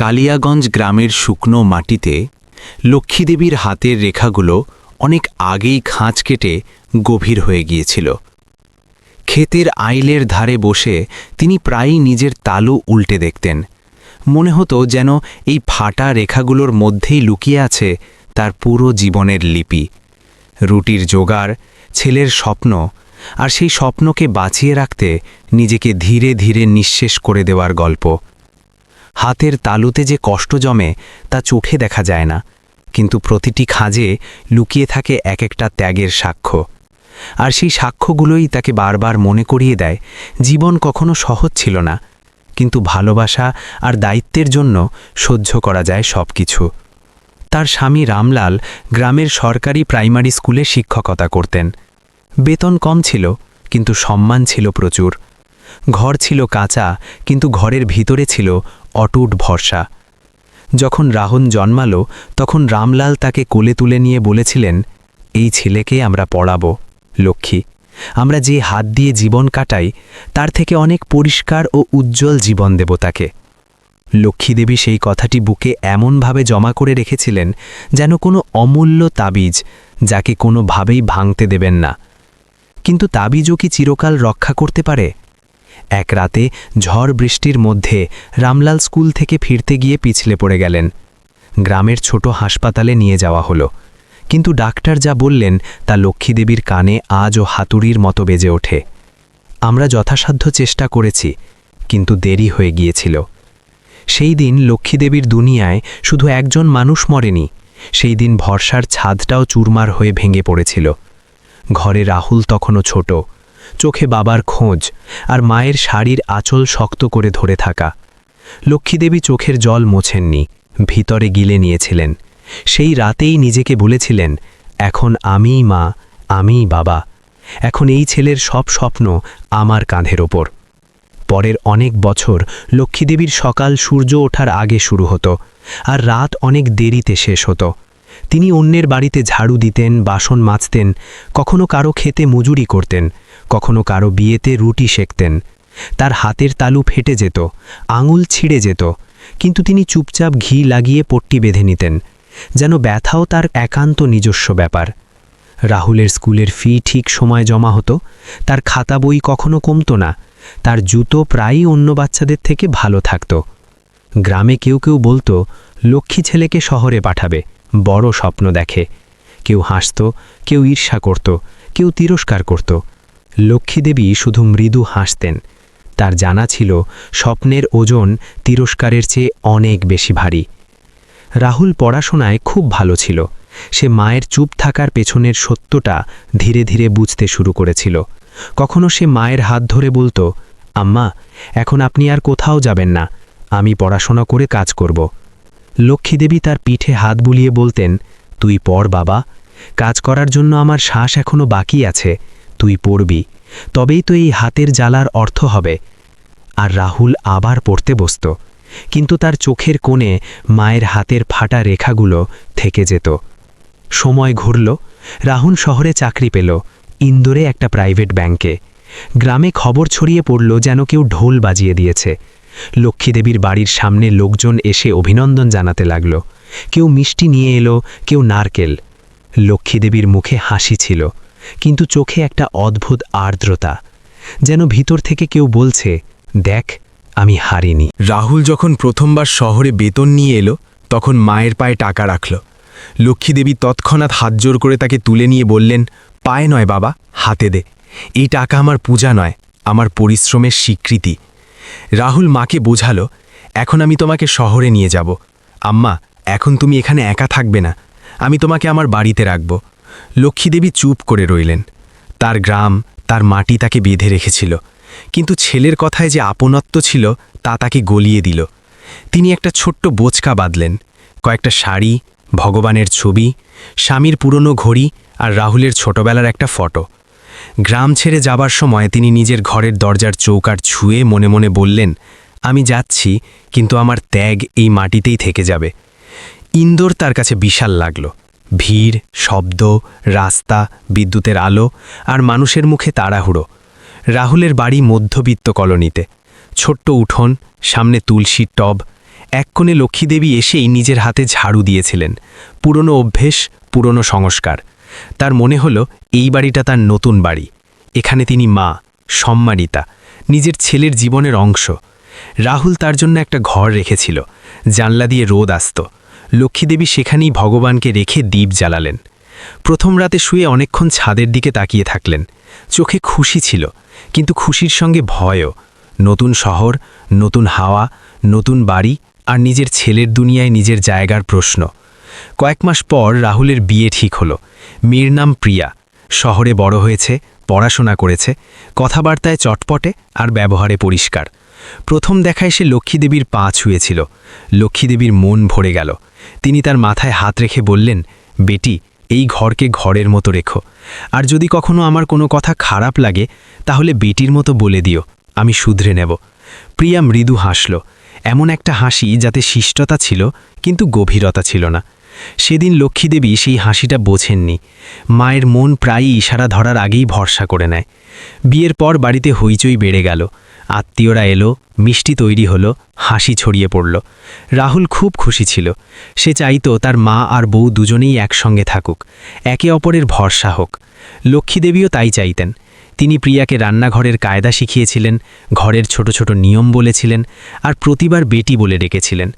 কালিয়াগঞ্জ গ্রামের শুকনো মাটিতে লক্ষ্মীদেবীর হাতের রেখাগুলো অনেক আগেই খাঁজ কেটে গভীর হয়ে গিয়েছিল। ক্ষেতের আইলের ধারে বসে তিনি প্রায়ই নিজের তালু উল্টে দেখতেন। মনে হতো যেন এই ফাটা রেখাগুলোর মধ্যেই লুকিয়ে আছে তার পুরো জীবনের লিপি, রুটির জোগাড়, ছেলের স্বপ্ন, আর সেই স্বপ্নকে বাঁচিয়ে রাখতে নিজেকে ধীরে ধীরে নিঃশেষ করে দেওয়ার গল্প। হাতের তালুতে যে কষ্ট জমে তা চোখে দেখা যায় না, কিন্তু প্রতিটি খাঁজে লুকিয়ে থাকে এক একটা ত্যাগের সাক্ষ্য। আর সেই সাক্ষ্যগুলোই তাকে বারবার মনে করিয়ে দেয় জীবন কখনো সহজ ছিল না, কিন্তু ভালোবাসা আর দায়িত্বের জন্য সহ্য করা যায় সব কিছু। তার স্বামী রামলাল গ্রামের সরকারি প্রাইমারি স্কুলে শিক্ষকতা করতেন। বেতন কম ছিল, কিন্তু সম্মান ছিল প্রচুর। ঘর ছিল কাঁচা, কিন্তু ঘরের ভিতরে ছিল অটুট ভরসা। যখন রাহুল জন্মালো তখন রামলাল তাকে কোলে তুলে নিয়ে বলেছিলেন, এই ছেলেকে আমরা পড়াবো লক্ষ্মী, আমরা যে হাত দিয়ে জীবন কাটাই তার থেকে অনেক পরিষ্কার ও উজ্জ্বল জীবন দেব তাকে। লক্ষ্মীদেবী সেই কথাটি বুকে এমনভাবে জমা করে রেখেছিলেন যেন কোনো অমূল্য তাবিজ, যাকে কোনোভাবেই ভাঙতে দেবেন না। কিন্তু তাবিজও কি চিরকাল রক্ষা করতে পারে? এক রাতে ঝড় বৃষ্টির মধ্যে রামলাল স্কুল থেকে ফিরতে গিয়ে পিছলে পড়ে গেলেন। গ্রামের ছোট হাসপাতালে নিয়ে যাওয়া হলো, কিন্তু ডাক্তার যা বললেন তা লক্ষ্মীদেবীর কানে আজও হাতুড়ির মতো বেজে ওঠে। আমরা যথাসাধ্য চেষ্টা করেছি, কিন্তু দেরি হয়ে গিয়েছিল। সেই দিন লক্ষ্মীদেবীর দুনিয়ায় শুধু একজন মানুষ মরেনি, সেই দিন ভরসার ছাদটাও চুরমার হয়ে ভেঙে পড়েছিল। ঘরে রাহুল তখনও ছোট, চোখে বাবার খোঁজ আর মায়ের শাড়ির আঁচল শক্ত করে ধরে থাকা। লক্ষ্মীদেবী চোখের জল মোছেননি, ভিতরে গিলে নিয়েছিলেন। সেই রাতেই নিজেকে বলেছিলেন, এখন আমিই মা, আমিই বাবা, এখন এই ছেলের সব স্বপ্ন আমার কাঁধের ওপর। পরের অনেক বছর লক্ষ্মীদেবীর সকাল সূর্য ওঠার আগে শুরু হতো, আর রাত অনেক দেরিতে শেষ হতো। তিনি অন্যের বাড়িতে ঝাড়ু দিতেন, বাসন মাজতেন, কখনো কারো খেতে মজুরি করতেন, কখনো কারো বিয়েতে রুটি সেঁকতেন। তার হাতের তালু ফেটে যেত, আঙুল ছিঁড়ে যেত, কিন্তু তিনি চুপচাপ ঘি লাগিয়ে পট্টি বেঁধে নিতেন, যেন ব্যথাও তার একান্ত নিজস্ব ব্যাপার। রাহুলের স্কুলের ফি ঠিক সময় জমা হতো, তার খাতা বই কখনো কমতো না, তার জুতো প্রায়ই অন্য বাচ্চাদের থেকে ভালো থাকত। গ্রামে কেউ কেউ বলতো, লক্ষ্মী ছেলেকে শহরে পাঠাবে, বড় স্বপ্ন দেখে। কেউ হাসত, কেউ ঈর্ষা করত, কেউ তিরস্কার করত। লক্ষ্মীদেবী শুধু মৃদু হাসতেন। তার জানা ছিল স্বপ্নের ওজন তিরস্কারের চেয়ে অনেক বেশি ভারী। রাহুল পড়াশোনায় খুব ভালো ছিল। সে মায়ের চুপ থাকার পেছনের সত্যটা ধীরে ধীরে বুঝতে শুরু করেছিল। কখনো সে মায়ের হাত ধরে বলতো, আম্মা, এখন আপনি আর কোথাও যাবেন না, আমি পড়াশোনা করে কাজ করব। লক্ষ্মীদেবী তার পিঠে হাত বুলিয়ে বলতেন, তুই পড় বাবা, কাজ করার জন্য আমার শ্বাস এখনো বাকি আছে, তুই পড়বি, তবেই তো এই হাতের জ্বালার অর্থ হবে। আর রাহুল আবার পড়তে বসত, কিন্তু তার চোখের কোণে মায়ের হাতের ফাটা রেখাগুলো থেকে যেত। সময় ঘুরল, রাহুল শহরে চাকরি পেল, ইন্দোরে একটা প্রাইভেট ব্যাংকে। গ্রামে খবর ছড়িয়ে পড়ল যেন কেউ ঢোল বাজিয়ে দিয়েছে। লক্ষ্মীদেবীর বাড়ির সামনে লোকজন এসে অভিনন্দন জানাতে লাগল। কেউ মিষ্টি নিয়ে এলো, কেউ নারকেল। লক্ষ্মীদেবীর মুখে হাসি ছিল, কিন্তু চোখে একটা অদ্ভুত আর্দ্রতা, যেন ভিতর থেকে কেউ বলছে, দেখ, আমি হারিনি। রাহুল যখন প্রথমবার শহরে বেতন নিয়ে এলো তখন মায়ের পায়ে টাকা রাখল। লক্ষ্মীদেবী তৎক্ষণাৎ হাত জোর করে তাকে তুলে নিয়ে বললেন, পায়ে নয় বাবা, হাতে দে, এই টাকা আমার পূজা নয়, আমার পরিশ্রমের স্বীকৃতি। রাহুল মাকে বোঝালো, এখন আমি তোমাকে শহরে নিয়ে যাব। আম্মা, এখন তুমি এখানে একা থাকবে না, আমি তোমাকে আমার বাড়িতে রাখব। লক্ষ্মীদেবী চুপ করে রইলেন। তার গ্রাম, তার মাটি তাকে বেঁধে রেখেছিল, কিন্তু ছেলের কথায় যে আপনত্ব ছিল তা তাকে গলিয়ে দিল। তিনি একটা ছোট্ট বোচকা বাঁধলেন, কয়েকটা শাড়ি, ভগবানের ছবি, স্বামীর পুরনো ঘড়ি আর রাহুলের ছোটবেলার একটা ফটো। গ্রাম ছেড়ে যাবার সময় তিনি নিজের ঘরের দরজার চৌকাঠ ছুঁয়ে মনে মনে বললেন, আমি যাচ্ছি, কিন্তু আমার ত্যাগ এই মাটিতেই থেকে যাবে। ইন্দোর তার কাছে বিশাল লাগল। ভিড়, শব্দ, রাস্তা, বিদ্যুতের আলো আর মানুষের মুখে তাড়াহুড়ো। রাহুলের বাড়ি মধ্যবিত্ত কলোনিতে, ছোট্ট উঠোন, সামনে তুলসীর টব, এক কোণে লক্ষ্মীদেবী এসেই নিজের হাতে ঝাড়ু দিয়েছিলেন। পুরনো অভ্যেস, পুরনো সংস্কার। তার মনে হলো এই বাড়িটা তার নতুন বাড়ি। এখানে তিনি মা, সম্মানিতা, নিজের ছেলের জীবনের অংশ। রাহুল তার জন্য একটা ঘর রেখেছিল, জানলা দিয়ে রোদ আসত। লক্ষ্মীদেবী সেখানেই ভগবানকে রেখে দীপ জ্বালালেন। প্রথম রাতে শুয়ে অনেকক্ষণ ছাদের দিকে তাকিয়ে থাকলেন। চোখে খুশি ছিল, কিন্তু খুশির সঙ্গে ভয়ও। নতুন শহর, নতুন হাওয়া, নতুন বাড়ি, আর নিজের ছেলের দুনিয়ায় নিজের জায়গার প্রশ্ন। কয়েক মাস পর রাহুলের বিয়ে ঠিক হলো। মেয়ের নাম প্রিয়া। শহরে বড় হয়েছে, পড়াশোনা করেছে, কথাবার্তায় চটপটে আর ব্যবহারে পরিষ্কার। প্রথম দেখায় সে লক্ষ্মীদেবীর পা ছুঁয়েছিল। লক্ষ্মীদেবীর মন ভরে গেল। তিনি তার মাথায় হাত রেখে বললেন, বেটি, এই ঘরকে ঘরের মতো রেখো। আর যদি কখনো আমার কোনো কথা খারাপ লাগে তাহলে বেটির মতো বলে দিও, আমি শুধরে নেব। প্রিয়া মৃদু হাসল, এমন একটা হাসি যাতে শিষ্টতা ছিল কিন্তু গভীরতা ছিল না। সেদিন লক্ষ্মীদেবী সেই হাসিটা বোঝেননি। মায়ের মন প্রায়ই ইশারা ধরার আগেই ভরসা করে নেয়। বিয়ের পর বাড়িতে হইচই বেড়ে গেল। আত্মীয়রা এলো, মিষ্টি তৈরি হলো, হাসি ছড়িয়ে পড়ল। রাহুল খুব খুশি ছিল। সে চাইতো তার মা আর বউ দুজনেই একসঙ্গে থাকুক, একে অপরের ভরসা হোক। লক্ষ্মীদেবীও তাই চাইতেন। তিনি প্রিয়াকে রান্নাঘরের কায়দা শিখিয়েছিলেন, ঘরের ছোট ছোট নিয়ম বলেছিলেন, আর প্রতিবার বেটি বলে ডেকেছিলেন।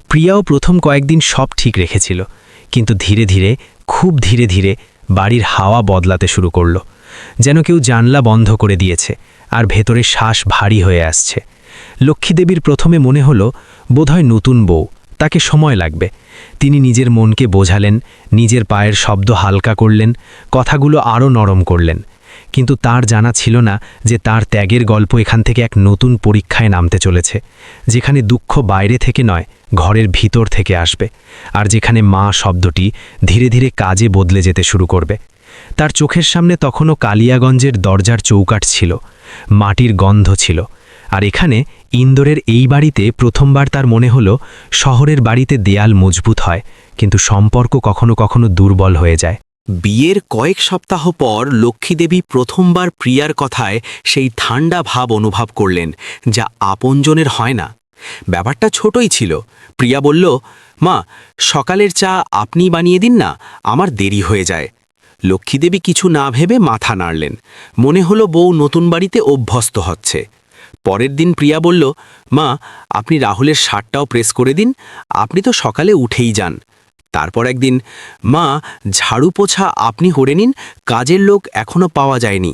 প্রিয়াও প্রথম কয়েকদিন সব ঠিক রেখেছিল, কিন্তু ধীরে ধীরে, খুব ধীরে ধীরে বাড়ির হাওয়া বদলাতে শুরু করল। যেন কেউ জানলা বন্ধ করে দিয়েছে, আর ভেতরে শ্বাস ভারী হয়ে আসছে। লক্ষ্মীদেবীর প্রথমে মনে হলো বোধহয় নতুন বউ, তাকে সময় লাগবে। তিনি নিজের মনকে বোঝালেন, নিজের পায়ের শব্দ হালকা করলেন, কথাগুলো আরও নরম করলেন। কিন্তু তার জানা ছিল না যে তার ত্যাগের গল্প এখান থেকে এক নতুন পরীক্ষায় নামতে চলেছে, যেখানে দুঃখ বাইরে থেকে নয়, ঘরের ভিতর থেকে আসবে, আর যেখানে মা শব্দটি ধীরে ধীরে কাজে বদলে যেতে শুরু করবে। তার চোখের সামনে তখনও কালিয়াগঞ্জের দরজার চৌকাঠ ছিল, মাটির গন্ধ ছিল। আর এখানে ইন্দোরের এই বাড়িতে প্রথমবার তার মনে হলো শহরের বাড়িতে দেয়াল মজবুত হয়, কিন্তু সম্পর্ক কখনো কখনো দুর্বল হয়ে যায়। বিয়ের কয়েক সপ্তাহ পর লক্ষ্মীদেবী প্রথমবার প্রিয়ার কথায় সেই ঠান্ডা ভাব অনুভব করলেন, যা আপনজনের হয় না। ব্যাপারটা ছোটই ছিল। প্রিয়া বলল, মা, সকালের চা আপনি বানিয়ে দিন না, আমার দেরি হয়ে যায়। লক্ষ্মীদেবী কিছু না ভেবে মাথা নাড়লেন। মনে হলো বউ নতুন বাড়িতে অভ্যস্ত হচ্ছে। পরের দিন প্রিয়া বলল, মা, আপনি রাহুলের শার্টটাও প্রেস করে দিন, আপনি তো সকালে উঠেই যান। তারপর একদিন, মা, ঝাড়ু পোছা আপনি করে নিন, কাজের লোক এখনো পাওয়া যায়নি।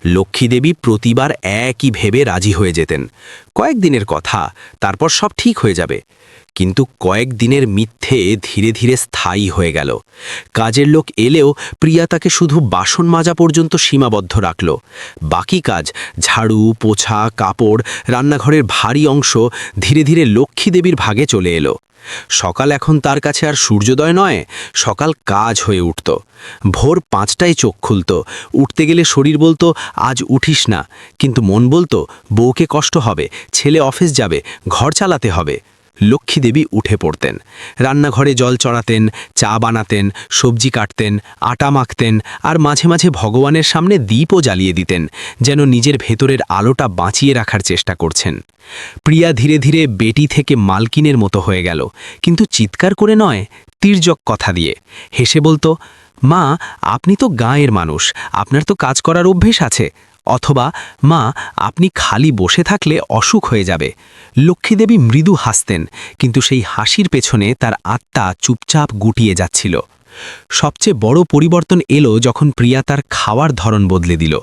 লক্ষ্মীদেবী প্রতিবার একই ভেবে রাজি হয়ে যেতেন। কয়েকদিনের কথা, তারপর সব ঠিক হয়ে যাবে। কিন্তু কয়েকদিনের মিথ্যে ধীরে ধীরে স্থায়ী হয়ে গেল। কাজের লোক এলেও প্রিয়া তাকে শুধু বাসন মাজা পর্যন্ত সীমাবদ্ধ রাখল। বাকি কাজ, ঝাড়ু, পোছা, কাপড়, রান্নাঘরের ভারী অংশ ধীরে ধীরে লক্ষ্মীদেবীর ভাগে চলে এলো। সকাল এখন তার কাছে আর সূর্যোদয় নয়, সকাল কাজ হয়ে উঠত। ভোর 5টায় চোখ খুলত। উঠতে গেলে শরীর বলতো, আজ উঠিস না, কিন্তু মন বলতো, বউকে কষ্ট হবে, ছেলে অফিস যাবে, ঘর চালাতে হবে। লক্ষ্মীদেবী উঠে পড়তেন, রান্নাঘরে জল চড়াতেন, চা বানাতেন, সবজি কাটতেন, আটা মাখতেন, আর মাঝে মাঝে ভগবানের সামনে দীপও জ্বালিয়ে দিতেন, যেন নিজের ভেতরের আলোটা বাঁচিয়ে রাখার চেষ্টা করছেন। প্রিয়া ধীরে ধীরে বেটি থেকে মালকিনের মতো হয়ে গেল, কিন্তু চিৎকার করে নয়, তির্যক কথা দিয়ে। হেসে বলতো, মা, আপনি তো গাঁয়ের মানুষ, আপনার তো কাজ করার অভ্যেস আছে। অথবা, মা, আপনি খালি বসে থাকলে অসুখ হয়ে যাবে। লক্ষ্মীদেবী মৃদু হাসতেন, কিন্তু সেই হাসির পেছনে তার আত্মা চুপচাপ গুটিয়ে যাচ্ছিল। সবচেয়ে বড় পরিবর্তন এলো যখন প্রিয়া তার খাওয়ার ধরন বদলে দিল।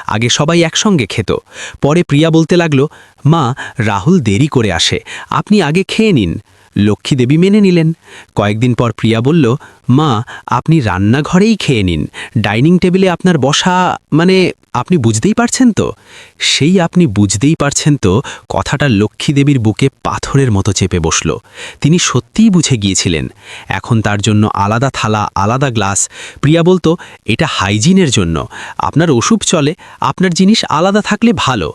আগে সবাই একসঙ্গে খেত, পরে প্রিয়া বলতে লাগলো, মা, রাহুল দেরি করে আসে, আপনি আগে খেয়ে নিন। লক্ষ্মীদেবী মেনে নিলেন। কয়েকদিন পর প্রিয়া বলল, মা, আপনি রান্নাঘরেই খেয়ে নিন, ডাইনিং টেবিলে আপনার বসা, মানে আপনি বুঝতেই পারছেন তো? সেই আপনি বুঝতেই পারছেন তো কথাটা লক্ষ্মীদেবীর বুকে পাথরের মতো চেপে বসল। তিনি সত্যিই বুঝে গিয়েছিলেন। এখন তার জন্য আলাদা থালা, আলাদা গ্লাস। প্রিয়া বলতো, এটা হাইজিনের জন্য, আপনার ওষুধ চলে, আপনার জিনিস আলাদা থাকলে ভালো।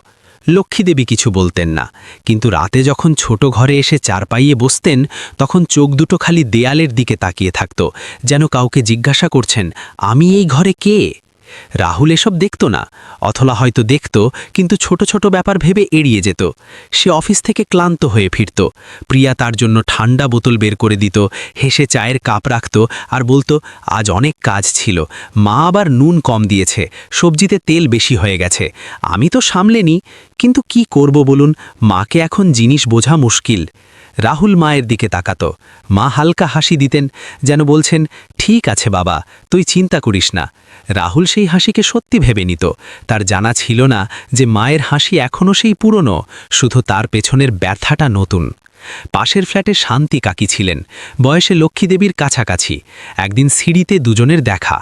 লক্ষ্মীদেবী কিছু বলতেন না, কিন্তু রাতে যখন ছোট ঘরে এসে চারপাইয়ে বসতেন, তখন চোখ দুটো খালি দেয়ালের দিকে তাকিয়ে থাকত, যেন কাউকে জিজ্ঞাসা করছেন, আমি এই ঘরে কে? রাহুল এসব দেখত না, অথবা হয়তো দেখত কিন্তু ছোট ছোট ব্যাপার ভেবে এড়িয়ে যেত। সে অফিস থেকে ক্লান্ত হয়ে ফিরত। প্রিয়া তার জন্য ঠান্ডা বোতল বের করে দিত, হেসে চায়ের কাপ রাখত আর বলতো, আজ অনেক কাজ ছিল, মা আবার নুন কম দিয়েছে, সবজিতে তেল বেশি হয়ে গেছে। আমি তো সামলে নিই, কিন্তু কি করব বলুন, মাকে এখন জিনিস বোঝা মুশকিল। রাহুল মায়ের দিকে তাকাত। মা হালকা হাসি দিতেন, যেন বলছেন, ঠিক আছে বাবা, তুই চিন্তা করিস না। রাহুল সেই হাসিকে সত্যি ভেবে নিত। তার জানা ছিল না যে মায়ের হাসি এখনও সেই পুরনো, শুধু তার পেছনের ব্যথাটা নতুন। পাশের ফ্ল্যাটে শান্তি কাকি ছিলেন, বয়সে লক্ষ্মীদেবীর কাছাকাছি। একদিন সিঁড়িতে দুজনের দেখা।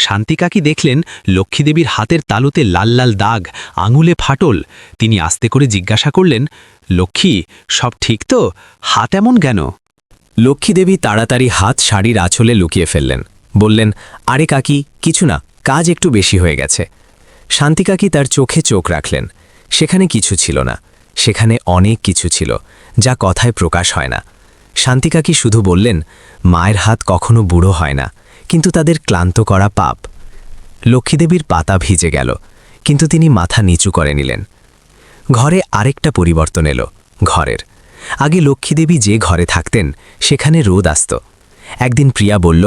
শান্তি কাকি দেখলেন লক্ষ্মীদেবীর হাতের তালুতে লাল লাল দাগ, আঙুলে ফাটল। তিনি আস্তে করে জিজ্ঞাসা করলেন, লক্ষ্মী, সব ঠিক তো? হাত এমন কেন? লক্ষ্মীদেবী তাড়াতাড়ি হাত শাড়ির আঁচলে লুকিয়ে ফেললেন। বললেন, আরে কাকি, কিছু না, কাজ একটু বেশি হয়ে গেছে। শান্তি কাকি তার চোখে চোখ রাখলেন। সেখানে কিছু ছিল না, সেখানে অনেক কিছু ছিল, যা কথায় প্রকাশ হয় না। শান্তি কাকি শুধু বললেন, মায়ের হাত কখনো বুড়ো হয় না, কিন্তু তাদের ক্লান্ত করা পাপ। লক্ষ্মীদেবীর পাতা ভিজে গেল, কিন্তু তিনি মাথা নিচু করে নিলেন। ঘরে আরেকটা পরিবর্তন এলো। ঘরের আগে লক্ষ্মীদেবী যে ঘরে থাকতেন সেখানে রোদ আসত। একদিন প্রিয়া বলল,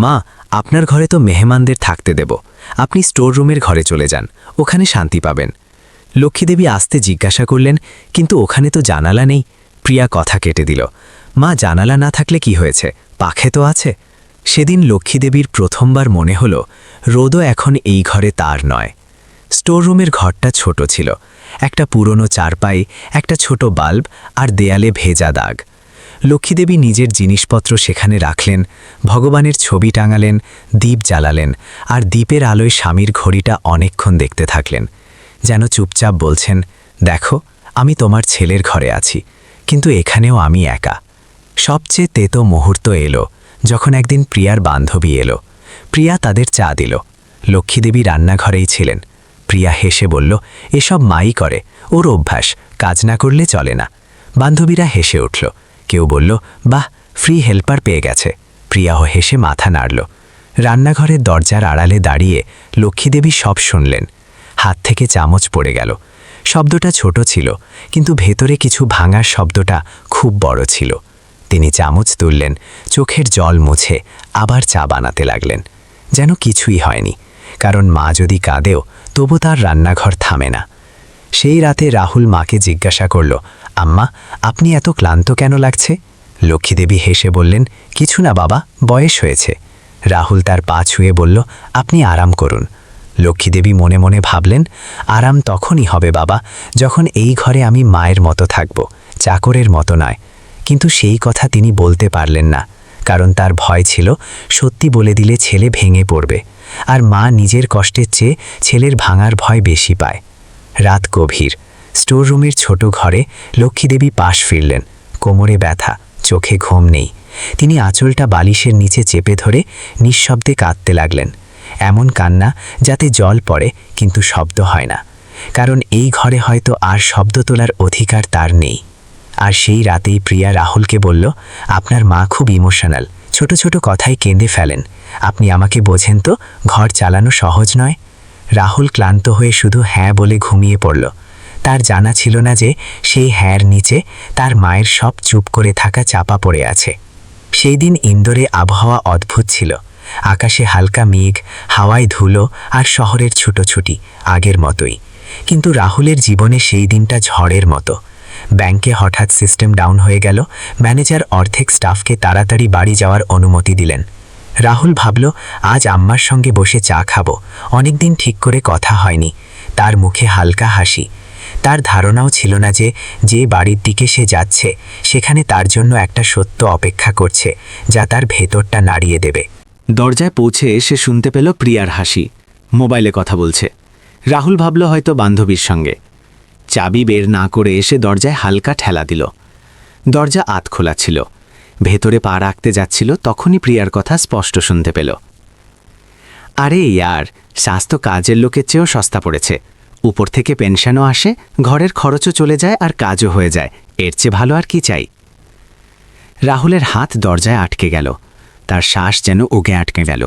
মা, আপনার ঘরে তো মেহমানদের থাকতে দেব, আপনি স্টোর রুমের ঘরে চলে যান, ওখানে শান্তি পাবেন। লক্ষ্মীদেবী আসতে জিজ্ঞাসা করলেন, কিন্তু ওখানে তো জানালা নেই। প্রিয়া কথা কেটে দিল, মা, জানালা না থাকলে কি হয়েছে, পাখে তো আছে। সেদিন লক্ষ্মীদেবীর প্রথমবার মনে হল রোদও এখন এই ঘরে তার নয়। স্টোর রুমের ঘরটা ছোট ছিল, একটা পুরনো চারপাই, একটা ছোট বাল্ব আর দেয়ালে ভেজা দাগ। লক্ষ্মীদেবী নিজের জিনিসপত্র সেখানে রাখলেন, ভগবানের ছবি টাঙালেন, দীপ জ্বালালেন, আর দীপের আলোয় স্বামীর ঘড়িটা অনেকক্ষণ দেখতে থাকলেন, যেন চুপচাপ বলছেন, দেখো, আমি তোমার ছেলের ঘরে আছি, কিন্তু এখানেও আমি একা। সবচেয়ে তেতো মুহূর্ত এলো যখন একদিন প্রিয়ার বান্ধবী এলো। প্রিয়া তাদের চা দিল। লক্ষ্মীদেবী রান্নাঘরেই ছিলেন। প্রিয়া হেসে বলল, এসব মাই করে, ওর অভ্যাস, কাজ না করলে চলে না। বান্ধবীরা হেসে উঠল। কেউ বলল, বাহ, ফ্রি হেল্পার পেয়ে গেছে। প্রিয়াও হেসে মাথা নাড়ল। রান্নাঘরের দরজার আড়ালে দাঁড়িয়ে লক্ষ্মীদেবী সব শুনলেন। হাত থেকে চামচ পড়ে গেল। শব্দটা ছোট ছিল, কিন্তু ভেতরে কিছু ভাঙার শব্দটা খুব বড় ছিল। তিনি চামচ তুললেন, চোখের জল মুছে আবার চা বানাতে লাগলেন, যেন কিছুই হয়নি। কারণ মা যদি কাঁদেও, তবু তার রান্নাঘর থামে না। সেই রাতে রাহুল মাকে জিজ্ঞাসা করল, আম্মা, আপনি এত ক্লান্ত কেন লাগছে? লক্ষ্মীদেবী হেসে বললেন, কিছু না বাবা, বয়স হয়েছে। রাহুল তার পা ছুঁয়ে বলল, আপনি আরাম করুন। লক্ষ্মীদেবী মনে মনে ভাবলেন, আরাম তখনই হবে বাবা, যখন এই ঘরে আমি মায়ের মতো থাকব, চাকরের মতো নয়। কিন্তু সেই কথা তিনি বলতে পারলেন না, কারণ তার ভয় ছিল সত্যি বলে দিলে ছেলে ভেঙে পড়বে, আর মা নিজের কষ্টের চেয়ে ছেলের ভাঙার ভয় বেশি পায়। রাত গভীর। স্টোর রুমের ছোট ঘরে লক্ষ্মীদেবী পাশ ফিরলেন। কোমরে ব্যথা, চোখে ঘুম নেই। তিনি আঁচলটা বালিশের নিচে চেপে ধরে নিঃশব্দে কাঁদতে লাগলেন, এমন কান্না যাতে জল পড়ে কিন্তু শব্দ হয় না, কারণ এই ঘরে হয়তো আর শব্দ তোলার অধিকার তার নেই। আর সেই রাতেই প্রিয়া রাহুলকে বলল, আপনার মা খুব ইমোশনাল, ছোট ছোট কথায় কেঁদে ফেলেন, আপনি আমাকে বোঝেন তো, ঘর চালানো সহজ নয়। রাহুল ক্লান্ত হয়ে শুধু হ্যাঁ বলে ঘুমিয়ে পড়ল। তার জানা ছিল না যে সেই হ্যাঁর নিচে তার মায়ের সব চুপ করে থাকা চাপা পড়ে আছে। সেই দিন ইন্দোরে আবহাওয়া অদ্ভুত ছিল। আকাশে হালকা মেঘ, হাওয়ায় ধুলো, আর শহরের ছুটোছুটি আগের মতোই। কিন্তু রাহুলের জীবনে সেই দিনটা ঝড়ের মতো। ব্যাংকে হঠাৎ সিস্টেম ডাউন হয়ে গেল। ম্যানেজার অর্ধেক স্টাফকে তাড়াতাড়ি বাড়ি যাওয়ার অনুমতি দিলেন। রাহুল ভাবল, আজ আম্মার সঙ্গে বসে চা খাবো, অনেকদিন ঠিক করে কথা হয়নি। তার মুখে হালকা হাসি। তার ধারণাও ছিল না যে যে বাড়ির দিকে সে যাচ্ছে সেখানে তার জন্য একটা সত্য অপেক্ষা করছে, যা তার ভেতরটা নাড়িয়ে দেবে। দরজায় পৌঁছে সে শুনতে পেল প্রিয়ার হাসি। মোবাইলে কথা বলছে। রাহুল ভাবল হয়তো বান্ধবীর সঙ্গে। চাবি বের না করে এসে দরজায় হালকা ঠেলা দিল। দরজা আধ খোলা ছিল। ভেতরে পা রাখতে যাচ্ছিল, তখনই প্রিয়ার কথা স্পষ্ট শুনতে পেল। আরে ইয়ার, স্বাস্থ্য কাজের লোকের চেয়েও সস্তা পড়েছে। উপর থেকে পেনশনও আসে, ঘরের খরচও চলে যায়, আর কাজও হয়ে যায়। এর চেয়ে ভালো আর কি চাই? রাহুলের হাত দরজায় আটকে গেল। তার শ্বাস যেন ওগে আটকে গেল।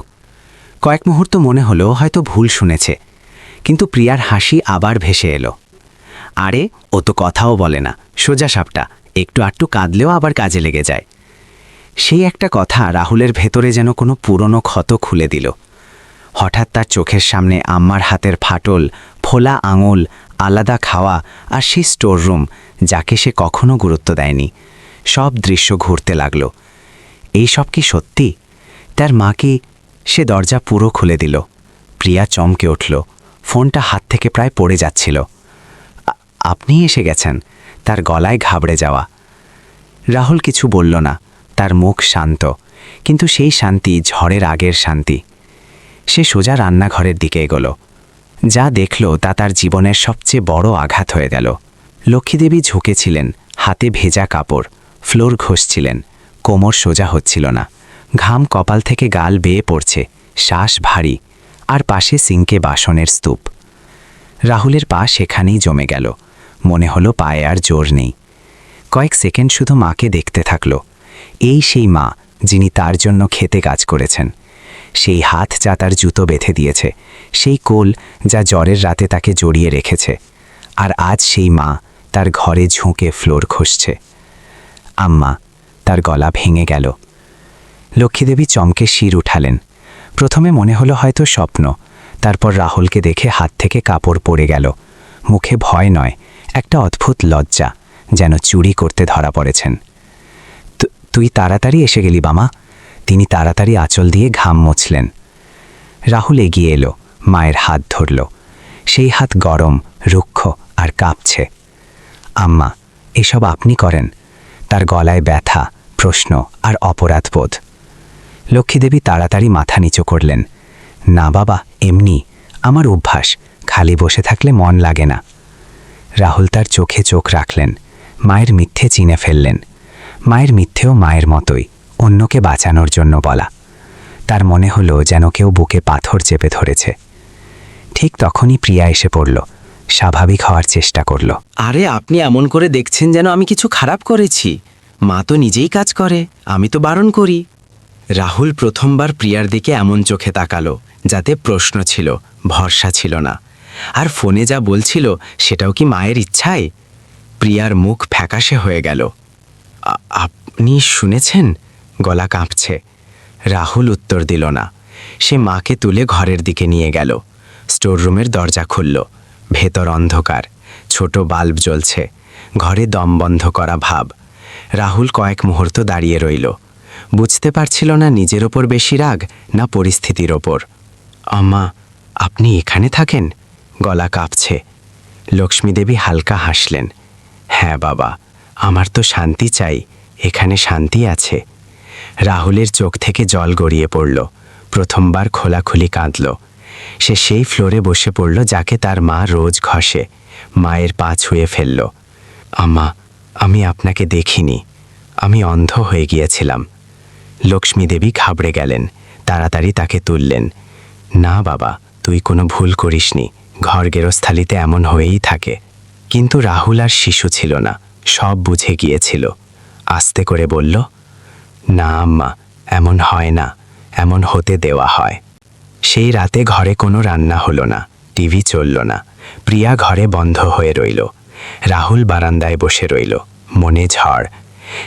কয়েক মুহূর্ত মনে হলো হয়তো ভুল শুনেছে, কিন্তু প্রিয়ার হাসি আবার ভেসে এলো। আরে ও তো কথাও বলে না, সোজা সাপটা, একটু আটটু কাঁদলেও আবার কাজে লেগে যায়। সেই একটা কথা রাহুলের ভেতরে যেন কোনো পুরনো ক্ষত খুলে দিল। হঠাৎ তার চোখের সামনে আম্মার হাতের ফাটল, ফোলা আঙুল, আলাদা খাওয়া আর সেই স্টোররুম যাকে সে কখনো গুরুত্ব দেয়নি, সব দৃশ্য ঘুরতে লাগল। এই সব কি সত্যি? তার মা কি? সে দরজা পুরো খুলে দিল। প্রিয়া চমকে উঠল, ফোনটা হাত থেকে প্রায় পড়ে যাচ্ছিল। আপনি এসে গেছেন, তার গলায় ঘাবড়ে যাওয়া। রাহুল কিছু বলল না, তার মুখ শান্ত, কিন্তু সেই শান্তি ঝড়ের আগের শান্তি। সে সোজা রান্নাঘরের দিকে এগোল। যা দেখল তা তার জীবনের সবচেয়ে বড় আঘাত হয়ে গেল। লক্ষ্মীদেবী ঝুঁকেছিলেন, হাতে ভেজা কাপড়, ফ্লোর ঘষছিলেন, কোমর সোজা হচ্ছিল না, ঘাম কপাল থেকে গাল বেয়ে পড়ছে, শ্বাস ভারী, আর পাশে সিঙ্কে বাসনের স্তূপ। রাহুলের পা সেখানেই জমে গেল। মনে হলো পায়ে আর জোর নেই। কয়েক সেকেন্ড শুধু মাকে দেখতে থাকল। এই সেই মা যিনি তার জন্য খেতে কাজ করেছেন, সেই হাত যা তার জুতো বেঁধে দিয়েছে, সেই কোল যা জ্বরের রাতে তাকে জড়িয়ে রেখেছে, আর আজ সেই মা তার ঘরে ঝুঁকে ফ্লোর ঘষছে। আম্মা, তার গলা ভেঙে গেল। লক্ষ্মীদেবী চমকে শির উঠালেন। প্রথমে মনে হলো হয়তো স্বপ্ন, তারপর রাহুলকে দেখে হাত থেকে কাপড় পড়ে গেল। মুখে ভয় নয়, একটা অদ্ভুত লজ্জা, যেন চুরি করতে ধরা পড়েছেন। তুই তাড়াতাড়ি এসে গেলি বামা। তিনি তাড়াতাড়ি আঁচল দিয়ে ঘাম মুছলেন। রাহুল এগিয়ে এলো, মায়ের হাত ধরল। সেই হাত গরম, রুক্ষ আর কাঁপছে। আম্মা, এসব আপনি করেন? তার গলায় ব্যথা, প্রশ্ন আর অপরাধবোধ। লক্ষ্মীদেবী তাড়াতাড়ি মাথা নিচু করলেন। না বাবা, এমনি, আমার অভ্যাস, খালি বসে থাকলে মন লাগে না। রাহুল তার চোখে চোখ রাখলেন। মায়ের মিথ্যে চিনে ফেললেন। মায়ের মিথ্যেও মায়ের মতোই, অন্যকে বাঁচানোর জন্য বলা। তার মনে হলো যেন কেউ বুকে পাথর চেপে ধরেছে। ঠিক তখনই প্রিয়া এসে পড়ল, স্বাভাবিক হওয়ার চেষ্টা করল। আরে আপনি এমন করে দেখছেন যেন আমি কিছু খারাপ করেছি। মা তো নিজেই কাজ করে, আমি তো বারণ করি। রাহুল প্রথমবার প্রিয়ার দিকে এমন চোখে তাকালো, যাতে প্রশ্ন ছিল, ভরসা ছিল না। আর ফোনে যা বলছিল সেটাও কি মায়ের ইচ্ছায়? প্রিয়ার মুখ ফ্যাকাশে হয়ে গেল। আপনি শুনেছেন? গলা কাঁপছে। রাহুল উত্তর দিল না। সে মাকে তুলে ঘরের দিকে নিয়ে গেল। স্টোররুমের দরজা খুলল। ভেতর অন্ধকার, ছোট বাল্ব জ্বলছে, ঘরে দম বন্ধ করা ভাব। রাহুল কয়েক মুহূর্ত দাঁড়িয়ে রইল। বুঝতে পারছিল না নিজের ওপর বেশি রাগ না পরিস্থিতির ওপর। আম্মা, আপনি এখানে থাকেন? গলা কাঁপছে। লক্ষ্মীদেবী হালকা হাসলেন। হ্যাঁ বাবা, আমার তো শান্তি চাই, এখানে শান্তি আছে। রাহুলের চোখ থেকে জল গড়িয়ে পড়ল। প্রথমবার খোলাখুলি কাঁদল। সে সেই ফ্লোরে বসে পড়ল যাকে তার মা রোজ ঘষে। মায়ের পা ছুঁয়ে ফেলল। আম্মা, আমি আপনাকে দেখিনি, আমি অন্ধ হয়ে গিয়েছিলাম। লক্ষ্মীদেবী ঘাবড়ে গেলেন, তাড়াতাড়ি তাকে তুললেন। না বাবা, তুই কোনো ভুল করিসনি, ঘর গেরস্থালিতে এমন হয়েই থাকে। কিন্তু রাহুল আর শিশু ছিল না, সব বুঝে গিয়েছিল। আস্তে করে বলল, না আম্মা, এমন হয় না, এমন হতে দেওয়া হয়। সেই রাতে ঘরে কোনো রান্না হলো না, টিভি চলল না। প্রিয়া ঘরে বন্ধ হয়ে রইল। রাহুল বারান্দায় বসে রইল, মনে ঝড়।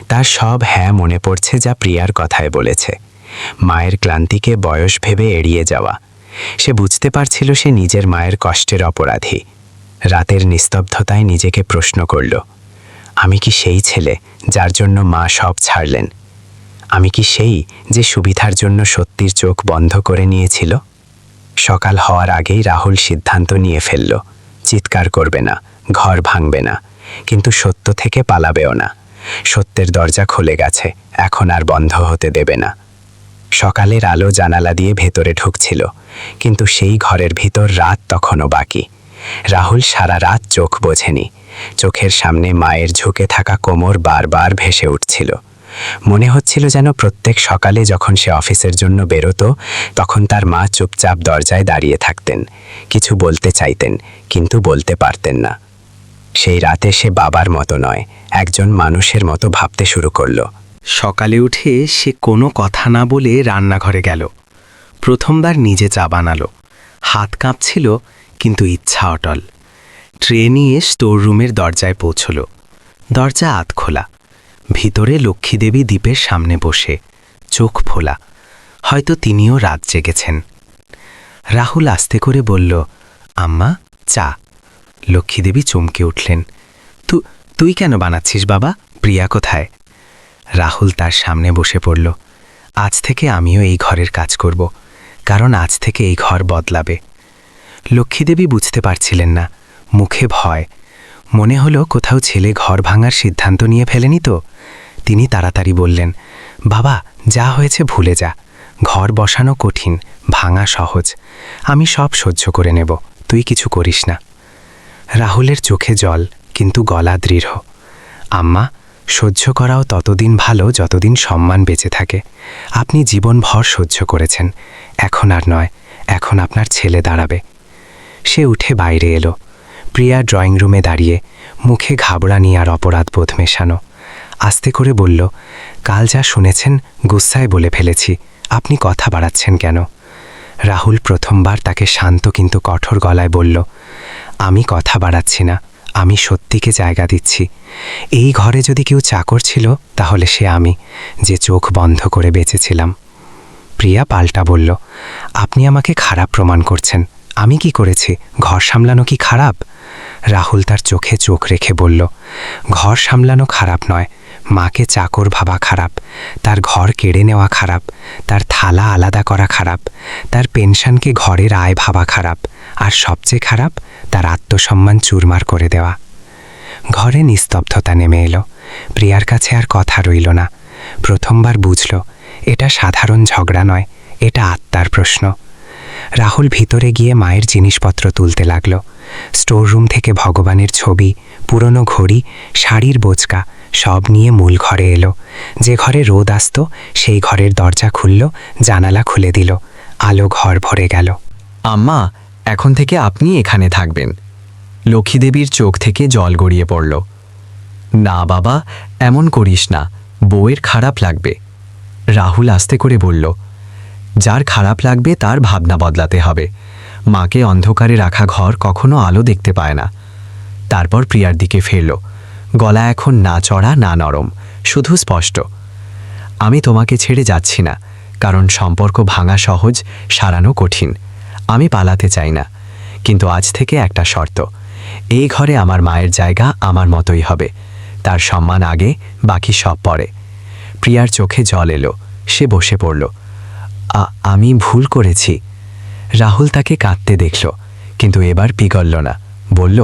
তার সব হ্যাঁ মনে পড়ছে যা প্রিয়ার কথায় বলেছে। মায়ের ক্লান্তিকে বয়স ভেবে এড়িয়ে যাওয়া। সে বুঝতে পারছিল সে নিজের মায়ের কষ্টের অপরাধী। রাতের নিস্তব্ধতায় নিজেকে প্রশ্ন করল, আমি কি সেই ছেলে যার জন্য মা সব ছাড়লেন? আমি কি সেই যে সুবিধার জন্য সত্যির চোখ বন্ধ করে নিয়েছিল? সকাল হওয়ার আগেই রাহুল সিদ্ধান্ত নিয়ে ফেলল, চিৎকার করবে না, ঘর ভাঙবে না, কিন্তু সত্য থেকে পালাবেও না। সত্যের দরজা খুলে গেছে, এখন আর বন্ধ হতে দেবে না। সকালের আলো জানালা দিয়ে ভেতরে ঢুকছিল, কিন্তু সেই ঘরের ভিতর রাত তখনও বাকি। রাহুল সারা রাত চোখ বোঝেনি। চোখের সামনে মায়ের ঝুঁকে থাকা কোমর বারবার ভেসে উঠছিল। মনে হচ্ছিল যেন প্রত্যেক সকালে যখন সে অফিসের জন্য বেরোতো, তখন তার মা চুপচাপ দরজায় দাঁড়িয়ে থাকতেন, কিছু বলতে চাইতেন কিন্তু বলতে পারতেন না। সেই রাতে সে বাবার মতো নয়, একজন মানুষের মতো ভাবতে শুরু করলো। সকালে উঠে সে কোনো কথা না বলে রান্নাঘরে গেল। প্রথমবার নিজে চা বানালো। হাত কাঁপছিল, কিন্তু ইচ্ছা অটল। ট্রে নিয়ে স্টোর রুমের দরজায় পৌঁছল। দরজা আধ খোলা। ভিতরে লক্ষ্মীদেবী দ্বীপের সামনে বসে, চোখ ফোলা। হয়তো তিনিও রাত জেগেছেন। রাহুল আস্তে করে বলল, আম্মা, চা। লক্ষ্মীদেবী চমকে উঠলেন। তুই কেন বানাচ্ছিস বাবা? প্রিয়া কোথায়? রাহুল তার সামনে বসে পড়ল। আজ থেকে আমিও এই ঘরের কাজ করব, কারণ আজ থেকে এই ঘর বদলাবে। লক্ষ্মীদেবী বুঝতে পারছিলেন না, মুখে ভয়। মনে হলো কোথাও ছেলে ঘর ভাঙার সিদ্ধান্ত নিয়ে ফেলেনি তো। তিনি তাড়াতাড়ি বললেন, বাবা, যা হয়েছে ভুলে যা। ঘর বসানো কঠিন, ভাঙা সহজ। আমি সব সহ্য করে নেব, তুই কিছু করিস না। রাহুলের চোখে জল, কিন্তু গলা দৃঢ়। আম্মা, সহ্য করাও ততদিন ভালো যতদিন সম্মান বেঁচে থাকে। আপনি জীবনভর সহ্য করেছেন, এখন আর নয়। এখন আপনার ছেলে দাঁড়াবে। সে উঠে বাইরে এলো। প্রিয়া ড্রয়িং রুমে দাঁড়িয়ে, মুখে ঘাবড়ানি আর অপরাধবোধ মেশানো। আস্তে করে বলল, কাল যা শুনেছেন গুস্সায় বলে ফেলেছি, আপনি কথা বাড়াচ্ছেন কেন? রাহুল প্রথমবার তাকে শান্ত কিন্তু কঠোর গলায় বলল, আমি কথা বাড়াচ্ছি না, আমি সত্যিকে জায়গা দিচ্ছি। এই ঘরে যদি কেউ চাকর ছিল, তাহলে সে আমি, যে চোখ বন্ধ করে বেঁচেছিলাম। প্রিয়া পাল্টা বলল, আপনি আমাকে খারাপ প্রমাণ করছেন। আমি কি করেছি? ঘর সামলানো কি খারাপ? রাহুল তার চোখে চোখ রেখে বলল, ঘর সামলানো খারাপ নয়, মাকে চাকর ভাবা খারাপ, তার ঘর কেড়ে নেওয়া খারাপ, তার থালা আলাদা করা খারাপ, তার পেনশনকে ঘরের আয় ভাবা খারাপ, আর সবচেয়ে খারাপ তার আত্মসম্মান চুরমার করে দেওয়া। ঘরে নিস্তব্ধতা নেমে এলো। প্রিয়ার কাছে আর কথা রইল না। প্রথমবার বুঝল, এটা সাধারণ ঝগড়া নয়, এটা আত্মার প্রশ্ন। রাহুল ভিতরে গিয়ে মায়ের জিনিসপত্র তুলতে লাগল। স্টোর রুম থেকে ভগবানের ছবি, পুরনো ঘড়ি, শাড়ির বোচকা সব নিয়ে মূল ঘরে এলো। যে ঘরে রোদ আসত, সেই ঘরের দরজা খুলল, জানালা খুলে দিল। আলো ঘর ভরে গেল। আম্মা, এখন থেকে আপনি এখানে থাকবেন। লক্ষ্মীদেবীর চোখ থেকে জল গড়িয়ে পড়ল। না বাবা, এমন করিস না, বউয়ের খারাপ লাগবে। রাহুল আস্তে করে বলল, যার খারাপ লাগবে তার ভাবনা বদলাতে হবে। মাকে অন্ধকারে রাখা ঘর কখনো আলো দেখতে পায় না। তারপর প্রিয়ার দিকে ফিরল। গলা এখন না চড়া না নরম, শুধু স্পষ্ট। আমি তোমাকে ছেড়ে যাচ্ছি না, কারণ সম্পর্ক ভাঙা সহজ, সারানো কঠিন। আমি পালাতে চাই না, কিন্তু আজ থেকে একটা শর্ত, এই ঘরে আমার মায়ের জায়গা আমার মতোই হবে। তার সম্মান আগে, বাকি সব পরে। প্রিয়ার চোখে জল এলো। সে বসে পড়ল। আমি ভুল করেছি। রাহুল তাকে কাঁদতে দেখল, কিন্তু এবার পিঘলল না। বলল,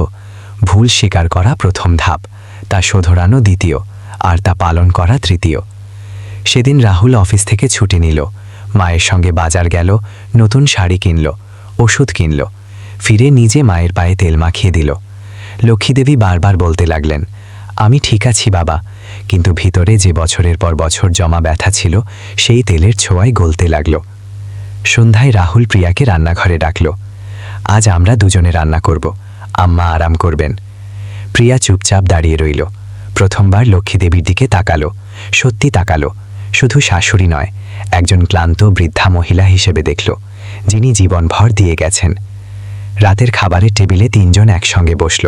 ভুল স্বীকার করা প্রথম ধাপ, তা শোধরানো দ্বিতীয়, আর তা পালন করা তৃতীয়। সেদিন রাহুল অফিস থেকে ছুটি নিল। মায়ের সঙ্গে বাজার গেল, নতুন শাড়ি কিনল, ওষুধ কিনল। ফিরে নিজে মায়ের পায়ে তেল মাখিয়ে দিল। লক্ষ্মীদেবী বারবার বলতে লাগলেন, আমি ঠিক আছি বাবা, কিন্তু ভিতরে যে বছরের পর বছর জমা ব্যথা ছিল, সেই তেলের ছোঁয়ায় গলতে লাগল। সন্ধ্যায় রাহুল প্রিয়াকে রান্নাঘরে ডাকল। আজ আমরা দুজনে রান্না করব, আম্মা আরাম করবেন। প্রিয়া চুপচাপ দাঁড়িয়ে রইল। প্রথমবার লক্ষ্মীদেবীর দিকে তাকালো। সত্যি তাকালো, শুধু শাশুড়ি নয়, একজন ক্লান্ত বৃদ্ধা মহিলা হিসেবে দেখল, যিনি জীবনভর দিয়ে গেছেন। রাতের খাবারের টেবিলে তিনজন একসঙ্গে বসল।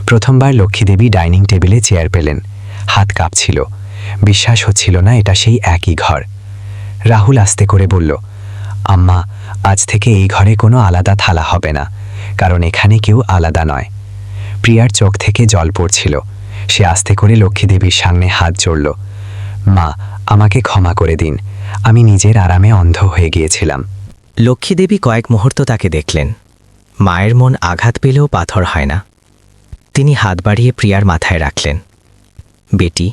প্রথমবার লক্ষ্মীদেবী ডাইনিং টেবিলে চেয়ার পেলেন। হাত কাঁপছিল, বিশ্বাস হচ্ছিল না এটা সেই একই ঘর। রাহুল আস্তে করে বলল, আম্মা, আজ থেকে এই ঘরে কোনো আলাদা থালা হবে না, কারণ এখানে কেউ আলাদা নয়। প্রিয়ার চোখ থেকে জল পড়ছিল। সে আস্তে করে লক্ষ্মীদেবীর সামনে হাত জড়ল। মা, আমাকে ক্ষমা করে দিন, আমি নিজের আরামে অন্ধ হয়ে গিয়েছিলাম। লক্ষ্মীদেবী কয়েক মুহূর্ত তাকে দেখলেন। মায়ের মন আঘাত পেলেও পাথর হয় না। তিনি হাত বাড়িয়ে প্রিয়ার মাথায় রাখলেন। বেটি,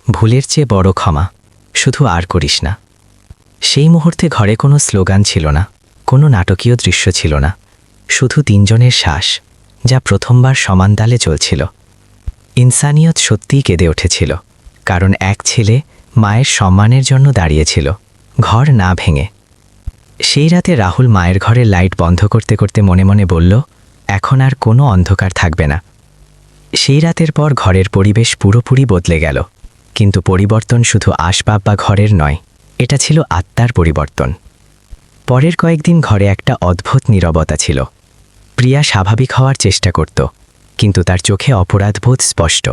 ভুলের চেয়ে বড় ক্ষমা, শুধু আর করিস না। সেই মুহূর্তে ঘরে কোনো স্লোগান ছিল না, কোনো নাটকীয় দৃশ্য ছিল না, শুধু তিনজনের শ্বাস, যা প্রথমবার সমান তালে চলছিল। ইনসানিয়ত সত্যিই কেঁদে উঠেছিল, কারণ এক ছেলে মায়ের সম্মানের জন্য দাঁড়িয়েছিল, ঘর না ভেঙে। সেই রাতে রাহুল মায়ের ঘরের লাইট বন্ধ করতে করতে মনে মনে বলল, এখন আর কোনো অন্ধকার থাকবে না। সেই রাতের পর ঘরের পরিবেশ পুরোপুরি বদলে গেল, কিন্তু পরিবর্তন শুধু আসবাব বা ঘরের নয়, এটা ছিল আত্মার পরিবর্তন। পরের কয়েকদিন ঘরে একটা অদ্ভুত নীরবতা ছিল। প্রিয়া স্বাভাবিক হওয়ার চেষ্টা করত, কিন্তু তার চোখে অপরাধবোধ স্পষ্ট।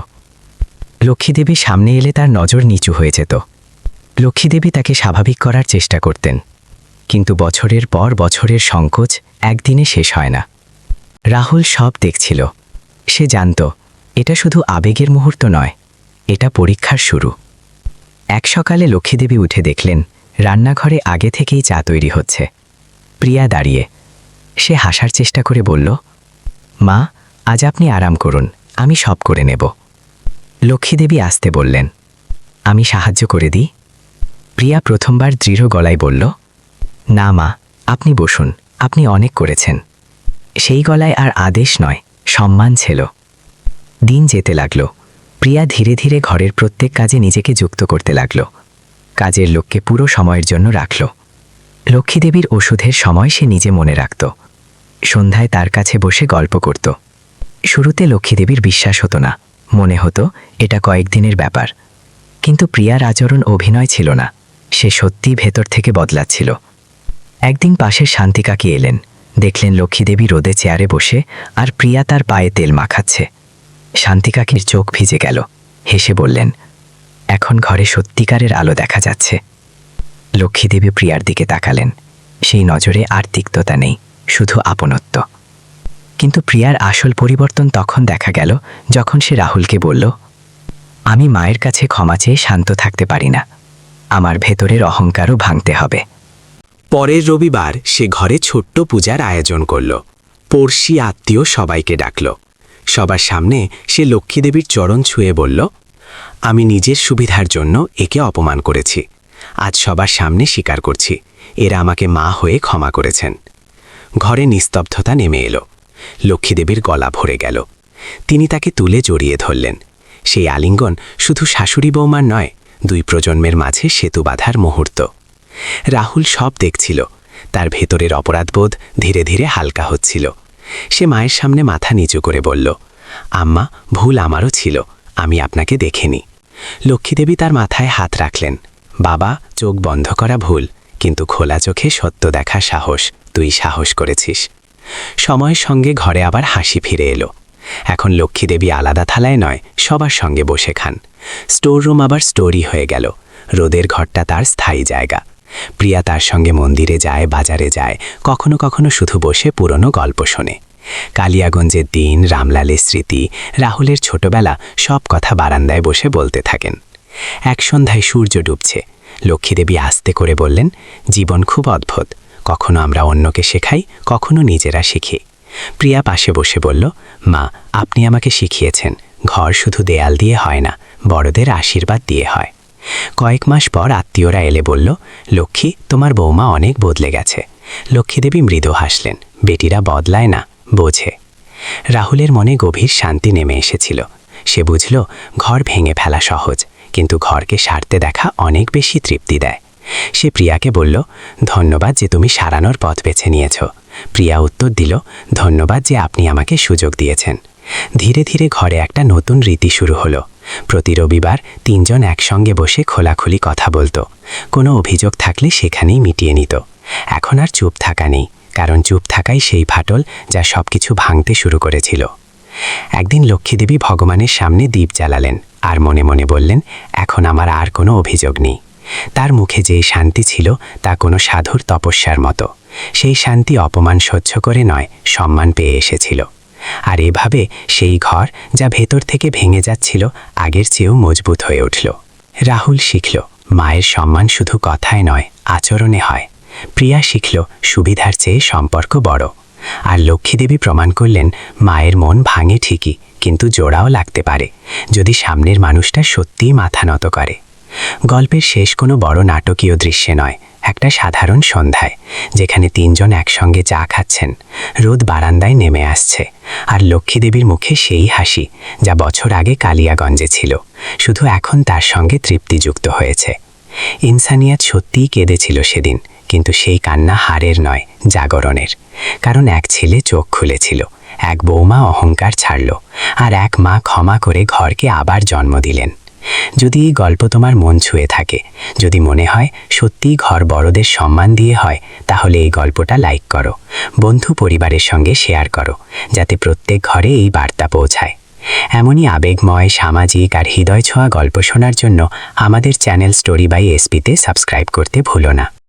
লক্ষ্মীদেবী সামনে এলে তার নজর নিচু হয়ে যেত। লক্ষ্মীদেবী তাকে স্বাভাবিক করার চেষ্টা করতেন, কিন্তু বছরের পর বছরের সংকোচ একদিনে শেষ হয় না। রাহুল সব দেখছিল। সে জানত এটা শুধু আবেগের মুহূর্ত নয়, এটা পরীক্ষার শুরু। এক সকালে লক্ষ্মীদেবী উঠে দেখলেন রান্নাঘরে আগে থেকেই চা তৈরি হচ্ছে। প্রিয়া দাঁড়িয়ে। সে হাসার চেষ্টা করে বলল, মা, আজ আপনি আরাম করুন, আমি সব করে নেব। লক্ষ্মীদেবী আসতে বললেন, আমি সাহায্য করে দিই। প্রিয়া প্রথমবার দৃঢ় গলায় বলল, না মা, আপনি বসুন, আপনি অনেক করেছেন। সেই গলায় আর আদেশ নয়, সম্মান ছিল। দিন যেতে লাগল। প্রিয়া ধীরে ধীরে ঘরের প্রত্যেক কাজে নিজেকে যুক্ত করতে লাগল। কাজের লোককে পুরো সময়ের জন্য রাখল। লক্ষ্মীদেবীর ওষুধের সময় সে নিজে মনে রাখত। সন্ধ্যায় তার কাছে বসে গল্প করত। শুরুতে লক্ষ্মীদেবীর বিশ্বাস হতো না, মনে হতো এটা কয়েকদিনের ব্যাপার। কিন্তু প্রিয়ার আচরণ অভিনয় ছিল না, সে সত্যিই ভেতর থেকে বদলাচ্ছিল। একদিন পাশের শান্তি কাকি এলেন, দেখলেন লক্ষ্মীদেবী রোদে চেয়ারে বসে আর প্রিয়া তার পায়ে তেল মাখাচ্ছে। শান্তি কাকির চোখ ভিজে গেল, হেসে বললেন, এখন ঘরে সত্যিকারের আলো দেখা যাচ্ছে। লক্ষ্মীদেবী প্রিয়ার দিকে তাকালেন। সেই নজরে আর তিক্ততা নেই, শুধু আপনত্ব। কিন্তু প্রিয়ার আসল পরিবর্তন তখন দেখা গেল যখন সে রাহুলকে বলল, আমি মায়ের কাছে ক্ষমা চেয়ে শান্ত থাকতে পারি না, আমার ভেতরের অহংকারও ভাঙতে হবে। পরের রবিবার সে ঘরে ছোট্ট পূজার আয়োজন করল। পড়শি আত্মীয় সবাইকে ডাকল। সবার সামনে সে লক্ষ্মীদেবীর চরণ ছুঁয়ে বলল, আমি নিজের সুবিধার জন্য একে অপমান করেছি। আজ সবার সামনে স্বীকার করছি, এরা আমাকে মা হয়ে ক্ষমা করেছেন। ঘরে নিস্তব্ধতা নেমে এলো। লক্ষ্মীদেবীর গলা ভরে গেল। তিনি তাকে তুলে জড়িয়ে ধরলেন। সেই আলিঙ্গন শুধু শাশুড়ি বৌমার নয়, দুই প্রজন্মের মাঝে সেতু বাঁধার মুহূর্ত। রাহুল সব দেখছিল। তার ভেতরের অপরাধবোধ ধীরে ধীরে হালকা হচ্ছিল। সে মায়ের সামনে মাথা নিচু করে বলল, আম্মা, ভুল আমারও ছিল, আমি আপনাকে দেখিনি। লক্ষ্মীদেবী তার মাথায় হাত রাখলেন। বাবা, চোখ বন্ধ করা ভুল, কিন্তু খোলা চোখে সত্য দেখা সাহস, তুই সাহস করেছিস। সময়ের সঙ্গে ঘরে আবার হাসি ফিরে এলো। এখন লক্ষ্মীদেবী আলাদা থালায় নয়, সবার সঙ্গে বসে খান। স্টোররুম আবার স্টোরি হয়ে গেল। রোদের ঘরটা তার স্থায়ী জায়গা। প্রিয়া তার সঙ্গে মন্দিরে যায়, বাজারে যায়, কখনো কখনো শুধু বসে পুরনো গল্প শোনে। কালিয়াগঞ্জের দিন, রামলালের স্মৃতি, রাহুলের ছোটবেলা, সব কথা বারান্দায় বসে বলতে থাকেন। এক সন্ধ্যায় সূর্য ডুবছে। লক্ষ্মীদেবী আস্তে করে বললেন, জীবন খুব অদ্ভুত, কখনো আমরা অন্যকে শেখাই, কখনো নিজেরা শিখি। প্রিয়া পাশে বসে বলল, মা, আপনি আমাকে শিখিয়েছেন ঘর শুধু দেয়াল দিয়ে হয় না, বড়দের আশীর্বাদ দিয়ে হয়। কয়েক মাস পর আত্মীয়রা এলে বলল, লক্ষ্মী, তোমার বৌমা অনেক বদলে গেছে। লক্ষ্মীদেবী মৃদু হাসলেন, বেটিরা বদলায় না, বোঝে। রাহুলের মনে গভীর শান্তি নেমে এসেছিল। সে বুঝল ঘর ভেঙে ফেলা সহজ, কিন্তু ঘরকে সারতে দেখা অনেক বেশি তৃপ্তি দেয়। সে প্রিয়াকে বলল, ধন্যবাদ যে তুমি সারানোর পথ বেছে নিয়েছ। প্রিয়া উত্তর দিল, ধন্যবাদ যে আপনি আমাকে সুযোগ দিয়েছেন। ধীরে ধীরে ঘরে একটা নতুন রীতি শুরু হলো। প্রতি রবিবার তিনজন একসঙ্গে বসে খোলাখুলি কথা বলতো। কোনো অভিযোগ থাকলে সেখানেই মিটিয়ে নিত। এখন আর চুপ থাকা নেই, কারণ চুপ থাকাই সেই ফাটল যা সবকিছু ভাঙতে শুরু করেছিল। একদিন লক্ষ্মীদেবী ভগবানের সামনে দীপ জ্বালালেন আর মনে মনে বললেন, এখন আমার আর কোনো অভিযোগ নেই। তার মুখে যে শান্তি ছিল তা কোনো সাধুর তপস্যার মতো। সেই শান্তি অপমান সহ্য করে নয়, সম্মান পেয়ে এসেছিল। আর এভাবে সেই ঘর যা ভেতর থেকে ভেঙে যাচ্ছিল আগের চেয়েও মজবুত হয়ে উঠল। রাহুল শিখল, মায়ের সম্মান শুধু কথায় নয়, আচরণে হয়। প্রিয়া শিখল, সুবিধার চেয়ে সম্পর্ক বড়। আর লক্ষ্মীদেবী প্রমাণ করলেন, মায়ের মন ভাঙে ঠিকই, কিন্তু জোড়াও লাগতে পারে যদি সামনের মানুষটা সত্যিই মাথা নত করে। গল্পের শেষ কোনো বড় নাটকীয় দৃশ্যে নয়, একটা সাধারণ সন্ধ্যায়, যেখানে তিনজন একসঙ্গে চা খাচ্ছেন। রোদ বারান্দায় নেমে আসছে, আর লক্ষ্মীদেবীর মুখে সেই হাসি যা বছর আগে কালিয়াগঞ্জে ছিল, শুধু এখন তার সঙ্গে তৃপ্তিযুক্ত হয়েছে। ইনসানিয়াত সত্যিই কেঁদেছিল সেদিন, কিন্তু সেই কান্না হারের নয়, জাগরণের। কারণ এক ছেলে চোখ খুলেছিল, এক বৌমা অহংকার ছাড়ল, আর এক মা ক্ষমা করে ঘরকে আবার জন্ম দিলেন। যদি এই গল্প তোমার মন ছুঁয়ে থাকে, যদি মনে হয় সত্যিই ঘর বড়দের সম্মান দিয়ে হয়, তাহলে এই গল্পটা লাইক করো, বন্ধু পরিবারের সঙ্গে শেয়ার করো, যাতে প্রত্যেক ঘরে এই বার্তা পৌঁছায়। এমনই আবেগময়, সামাজিক আর হৃদয় ছোঁয়া গল্প শোনার জন্য আমাদের চ্যানেল স্টোরি বাই এসপিতে সাবস্ক্রাইব করতে ভুলো না।